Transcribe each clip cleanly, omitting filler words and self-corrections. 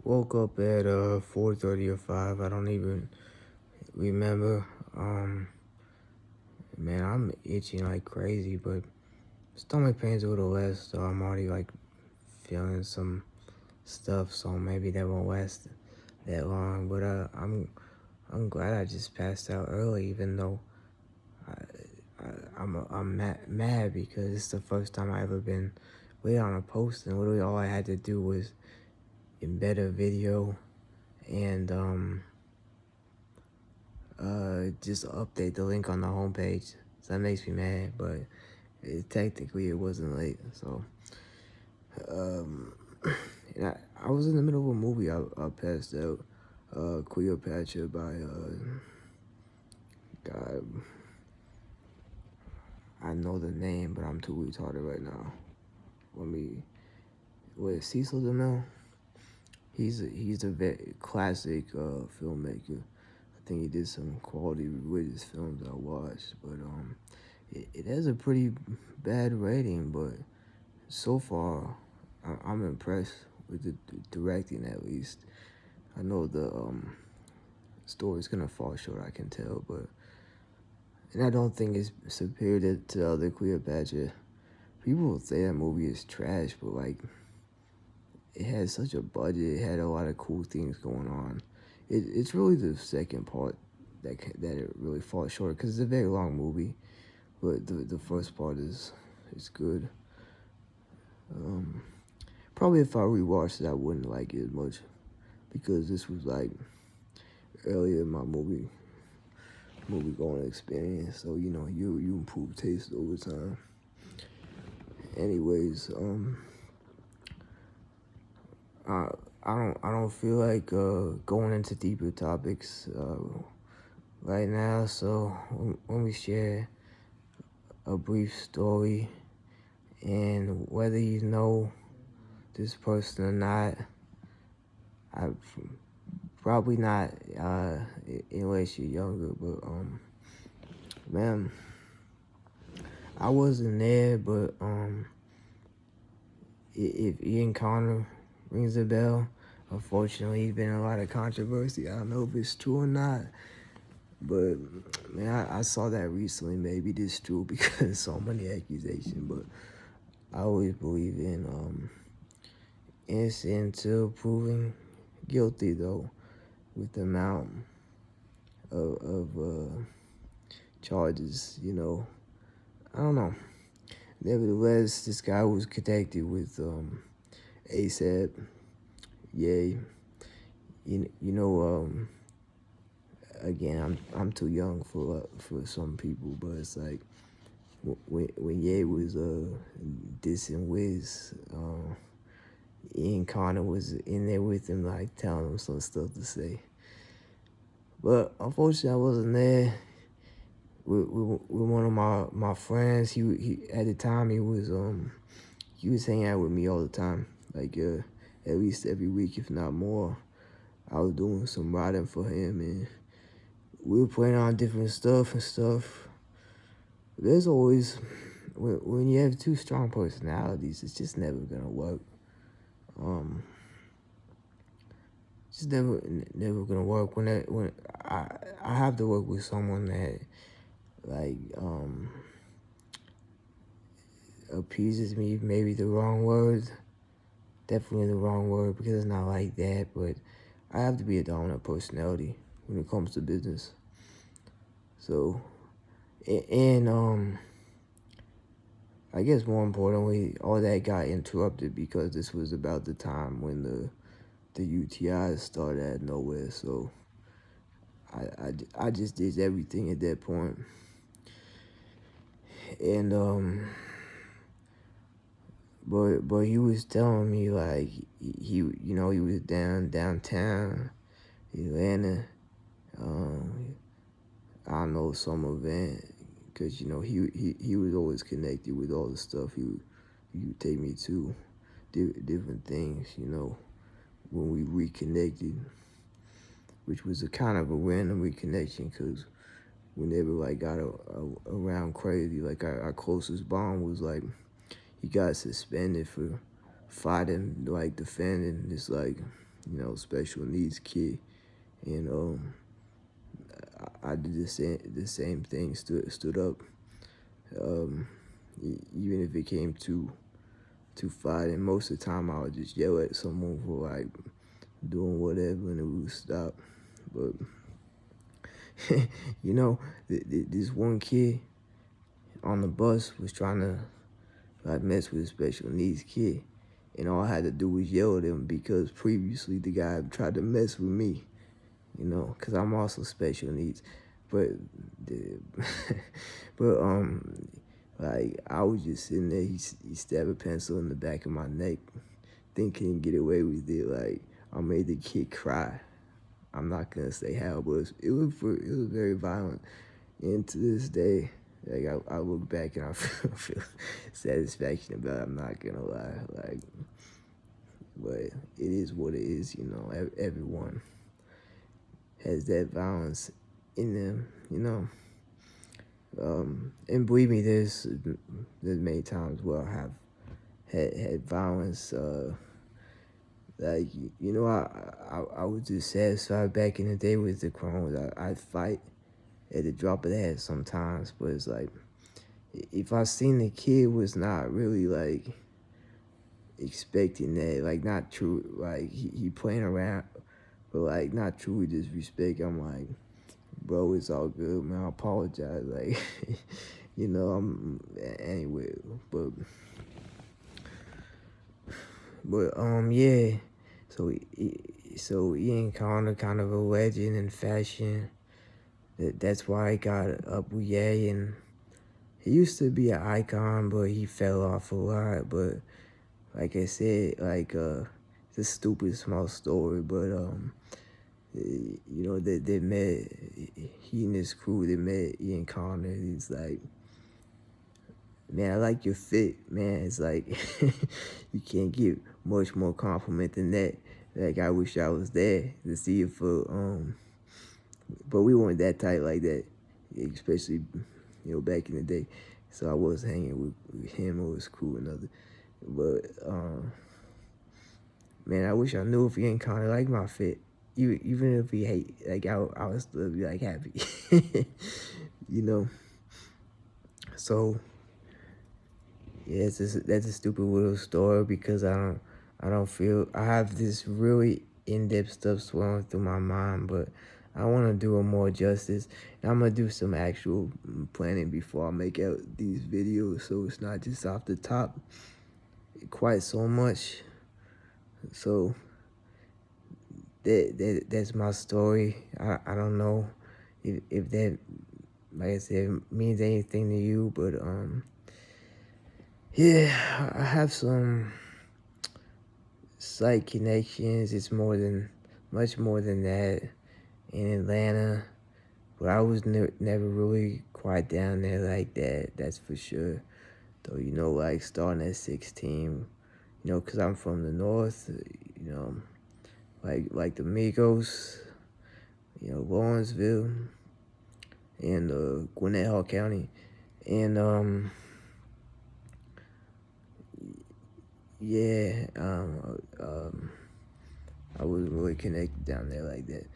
Woke up at 4:30 or 5. I don't even remember. Um, Man, I'm itching like crazy, but stomach pain's a little less, so I'm already like feeling some stuff. So maybe that won't last that long. But I'm glad I just passed out early, even though I'm mad because it's the first time I ever been late on a post, and literally all I had to do was embed a video and just update the link on the homepage. So that makes me mad, but technically it wasn't late. So, um, and I was in the middle of a movie. I passed out. Cleopatra by God, I know the name, but I'm too retarded right now. Let me. Wait, Cecil DeMille? He's a very classic filmmaker. I think he did some quality religious films I watched, but it has a pretty bad rating. But so far, I'm impressed with the directing at least. I know the story's gonna fall short, I can tell, but and I don't think it's superior to the other Cleopatra. People say that movie is trash, but like it had such a budget. It had a lot of cool things going on. It's really the second part that it really falls short because it's a very long movie, but the first part is good. Um, Probably if I rewatched it, I wouldn't like it as much because this was like earlier in my movie going experience. So you improve taste over time. Anyways, I I don't feel like going into deeper topics right now. So let me share a brief story, and whether you know this person or not, I probably not unless you're younger. But man, I wasn't there, but if Ian Connor rings a bell, unfortunately, he's been in a lot of controversy. I don't know if it's true or not, but man, I saw that recently. Maybe this true because so many accusations, but I always believe in innocent until proven guilty, though, with the amount of charges. I don't know. Nevertheless, this guy was connected with ASAP. Yay. Again, I'm too young for some people, but it's like when Ye was dissing Wiz, Ian Connor was in there with him, like telling him some stuff to say. But unfortunately, I wasn't there. With one of my friends, he at the time he was hanging out with me all the time, like at least every week, if not more. I was doing some writing for him, and we were playing on different stuff. There's always when you have two strong personalities, it's just never gonna work. Um, just never gonna work. When I have to work with someone that like appeases me, maybe the wrong word, definitely the wrong word because it's not like that. But I have to be a dominant personality when it comes to business. So, and I guess more importantly, all that got interrupted because this was about the time when the UTIs started out of nowhere. So I just did everything at that point. And but he was telling me like he was downtown Atlanta. I don't know, some event, because he was always connected with all the stuff he would take me to different things, when we reconnected, which was a kind of a random reconnection because we never like got around crazy. Like our closest bond was like he got suspended for fighting, like defending this like you know, special needs kid. And I did the same thing, stood up, even if it came to fighting. Most of the time I would just yell at someone for like doing whatever and it would stop. But you know, this one kid on the bus was trying to like mess with a special needs kid, and all I had to do was yell at him because previously the guy tried to mess with me. You know, because I'm also special needs. But, the, but like I was just sitting there. He stabbed a pencil in the back of my neck, thinking he'd get away with it. Like I made the kid cry. I'm not gonna say how, but it was very violent. And to this day, like I look back and I feel satisfaction about it. I'm not gonna lie, like, but it is what it is. You know, everyone has that violence in them, you know. And believe me, there's many times where I have had violence. Like you know, I was just satisfied back in the day with the Crohn's. I'd fight at the drop of the hat sometimes, but it's like if I seen the kid was not really like expecting that, like not true, like he playing around, but like not truly disrespect. I'm like, bro, it's all good, man. I apologize, like, you know. Anyway, but yeah. So Ian Connor, kind of a legend in fashion. That's why I got up with Ye, and he used to be an icon, but he fell off a lot. But like I said, like it's a stupid small story, but you know, they met, he and his crew, they met Ian Connor. He's like, man, I like your fit, man. It's like, you can't get much more compliment than that. Like, I wish I was there to see it for, but we weren't that tight like that, especially, you know, back in the day. So I was hanging with him or his crew and other. But, man, I wish I knew if Ian Connor liked my fit. Even if he hate, like, I would still be, like, happy. You know? So, yeah, that's a stupid little story because I don't feel, I have this really in-depth stuff swirling through my mind, but I want to do it more justice. And I'm going to do some actual planning before I make out these videos, so it's not just off the top quite so much. So that's my story. I don't know if that, like I said, means anything to you, but yeah, I have some slight connections. It's much more than that in Atlanta, but I was never really quite down there like that. That's for sure. Though, you know, like starting at 16, you know, cause I'm from the north, you know, like the Migos, you know, Lawrenceville, and Gwinnett Hall County, and yeah, I wasn't really connected down there like that,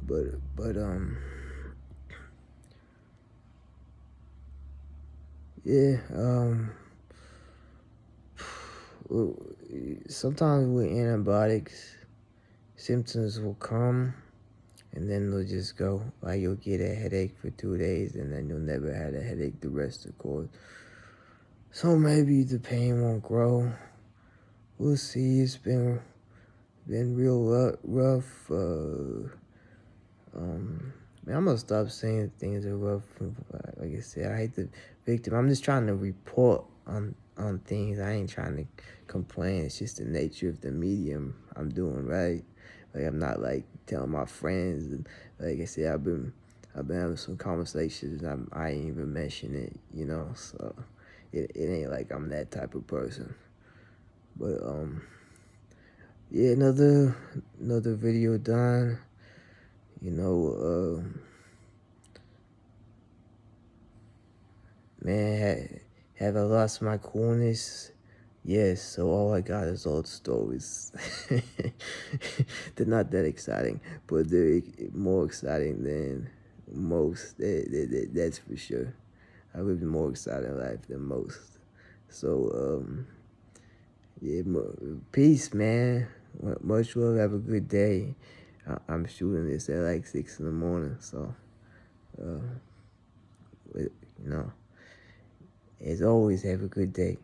but yeah, well, sometimes with antibiotics, symptoms will come and then they'll just go. Like you'll get a headache for 2 days and then you'll never have a headache the rest of the course. So maybe the pain won't grow. We'll see. It's been real rough. Man, I'm gonna stop saying things are rough. Like I said, I hate the victim. I'm just trying to report on things. I ain't trying to complain. It's just the nature of the medium I'm doing, right? Like I'm not like telling my friends. And like I said, I've been having some conversations. I ain't even mention it, you know. So it ain't like I'm that type of person. But yeah, another video done. You know, man, have I lost my coolness? Yes, so all I got is old stories. They're not that exciting, but they're more exciting than most. That's for sure. I live a more exciting life than most. So, yeah, peace, man. Much love. Have a good day. I'm shooting this at like 6 in the morning, so, uh, you know, as always, have a good day.